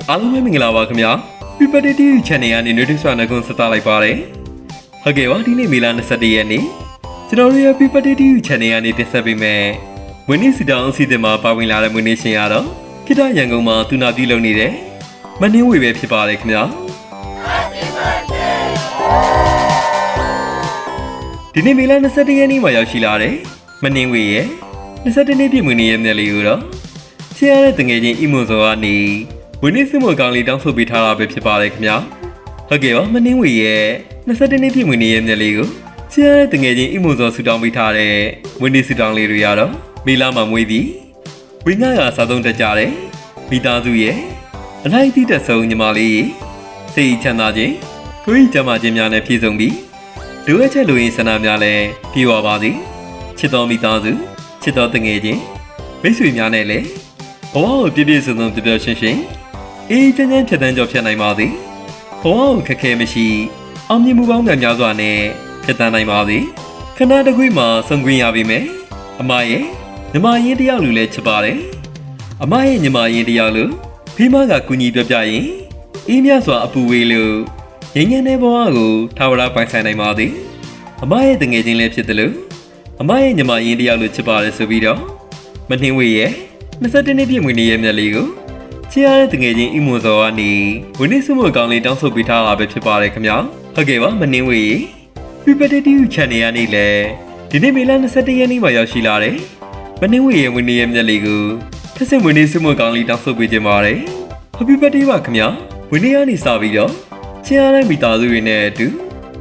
အားလုံးပဲမင်္ဂလာပါခင်ဗျာ People TV Channel ကနေ notice ဆွမ်းနှုတ်ဆက်သလိုက်ပါတယ်ဟုတ်ကဲ့ပါဒီနေ့မေလ21ရက်နေ့ကျွန်တော်တို့ရဲ့ People TV Channel ကနေတင်ဆက်ပေးမယ်ဝင်းနေစီတောင်အစီအစဉ်မှာပါဝင်လာတဲ့မွေးနေ့ရှင်ရတော့ခိတရန်ကုန်မှာသူနာပြုလုပ်နေတဲ့မနှင်းဝေပဲဖြစ်ပါတယ်ခင်ဗျာဒီနေ့မေလ21ရက်နေ့မှာရောက်ရှိလာတဲ့မနှင်းဝေရဲ့22နှစ်ပြည့်မွေးနေ့ရဲ့မျက်လေးကိုတော့ချစ်ရတဲ့တငယ်ချင်းအီမွန်စောကနေဝင်းနေစမောကောင်လေးတောင်းဆိုပေးထားတာပဲဖြစ်ပါတယ်ခင်ဗျာဟုတ်ကဲ့ပါမနှင်းဝေရဲ့22နှစ်ပြည့်မွေးနေ့ရဲ့မျက်လေးကိုချစ်ရတဲ့တငယ်ချင်းအီမွန်စောဆူတောင်းပေးထားတဲ့ဝင်းနေဆူတောင်းလေးတွေရတော့မေလမှာမွေးပြီးဝင်း900စားသုံးတက်ကြတဲ့မိသားစုရဲ့အလိုက်တိတက်ဆုံးညီမလေးစိတ်ချမ်းသာခြင်းကိုယ်ကျမ်းမာခြင်းများနဲ့ပြည့်စုံပြီးလူအပ်ချက်လူရင်းဆန္ဒများလည်းပြည့်ဝပါစေချစ်တော်မိသားစုချစ်တော်တငယ်ချင်းမိတ်ဆွေများနဲ့လည်းဘဝကိုပြည့်ပြည့်စုံစုံပျော်ပျော်ရွှင်ရွှင်အေးချမ်းချမ်းဖြတ်သန်းကြောဖြတ်နိုင်ပါစေဘဝကိုခက်ခဲမရှိအောင်မြင်မှုပေါင်းများစွာနဲ့ဖြတ်သန်းနိုင်ပါစေခဏတစ်ခွေမှာဆုံခွင့်ရပြီမယ်အမရဲ့ညီမရင်းတယောက်လူလည်းချစ်ပါတယ်အမရဲ့ညီမရင်းတယောက်လူဖိမကကူညီပြပြရင်အေးမြစွာအပူဝေးလို့ငြိမ်းချမ်းတဲ့ဘဝကိုထာဝရပိုင်ဆိုင်နိုင်ပါစေအမရဲ့တငယ်ချင်းလည်းဖြစ်တယ်လို့အမရဲ့ညီမရင်းတယောက်လူချစ်ပါတယ်ဆိုပြီးတော့မနှင်းဝေရဲ့22နှစ်ပြည့်မွေးနေ့ရဲ့မျက်လေးကိုချစ်ရတဲ့တငယ်ချင်းအီမွန်စောကနေဝင်းနေစမို့ကောင်းလေးတောင်းဆိုပေးထားတာပဲဖြစ်ပါတယ်ခင်ဗျာဟုတ်ကဲ့ပါမနှင်းဝေ People TV Channel ကနေလည်းဒီနေ့မေလ21ရက်နေ့မှာရောက်ရှိလာတယ်မနှင်းဝေရဲ့ဝင်းနေရဲ့မျက်လေးကိုထက်ဆင့်ဝင်းနေစမို့ကောင်းလေးတောင်းဆိုပေးခြင်းပါတယ် Happy Birthday ပါခင်ဗျာဝင်းနေကနေစပြီးတော့ချစ်ရတဲ့မိသားစုတွေနဲ့အတူ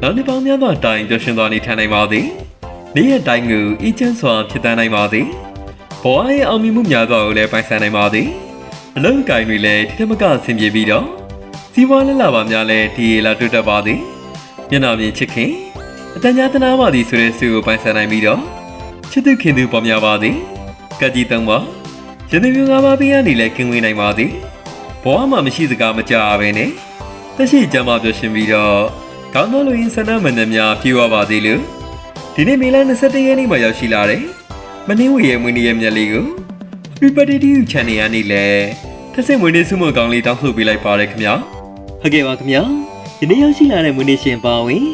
နောက်နှစ်ပေါင်းများစွာတိုင်ပျော်ရွှင်စွာနေထိုင်နိုင်ပါစေနေ့ရက်တိုင်းကိုအေးချမ်းစွာဖြစ်တန်းနိုင်ပါစေဘဝရဲ့အောင်မြင်မှုများစွာကိုလည်းပိုင်ဆိုင်နိုင်ပါစေအလုံးကိုင်းတွေလည်းဒီထက်မကအဆင်ပြေပြီးတော့စီးပွားလက်လာပါများလည်းဒီလာတွေ့တတ်ပါစေမျက်နှာပြင်ချစ်ခင်အတန်ကြာတနာပါသည်ဆိုတဲ့ဆုကိုပိုင်ဆိုင်နိုင်ပြီးတော့ချစ်သူခင်သူပေါ်များပါစေကကြည်သုံးပါရန်သူမျိုး၅ပါးပေးရနေလည်းကင်းဝေးနိုင်ပါစေဘဝမှာမရှိစကားမကြဘဲနဲ့သက်ရှိကြမ်းပါပျော်ရွှင်ပြီးတော့ကောင်းသောလူရင်းဆန္ဒမှန်သမျှပြေဝပါစေလို့ဒီနေ့မေလ21ရက်နေ့မှာရောက်ရှိလာတယ်မနှင်းဝေရဲ့မွေးနေ့ရဲ့မျက်လေးကို People TV Channel ကနေလည်းထက်ဆင့်မွေးနေ့ဆုမွန်ကောင်းလေးတောင်းဆိုပေးလိုက်ပါတယ်ခင်ဗျာဟုတ်ကဲ့ပါခင်ဗျာဒီနေ့ရောက်ရှိလာတဲ့မွေးနေ့ရှင်ပါဝင်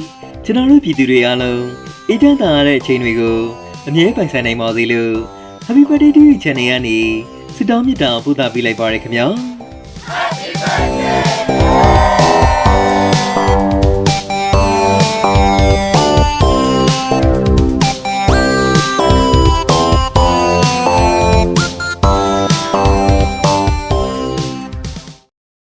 ကျွန်တော်တို့ပြည်သူတွေအားလုံးအေးချမ်းသာရတဲ့အချိန်တွေကိုအမြဲပိုင်ဆိုင်နိုင်ပါစေလို့ Happy Birthday TV Channel ကနေဆုတောင်းမေတ္တာပို့သပေးလိုက်ပါတယ်ခင်ဗျာ Happy Birthday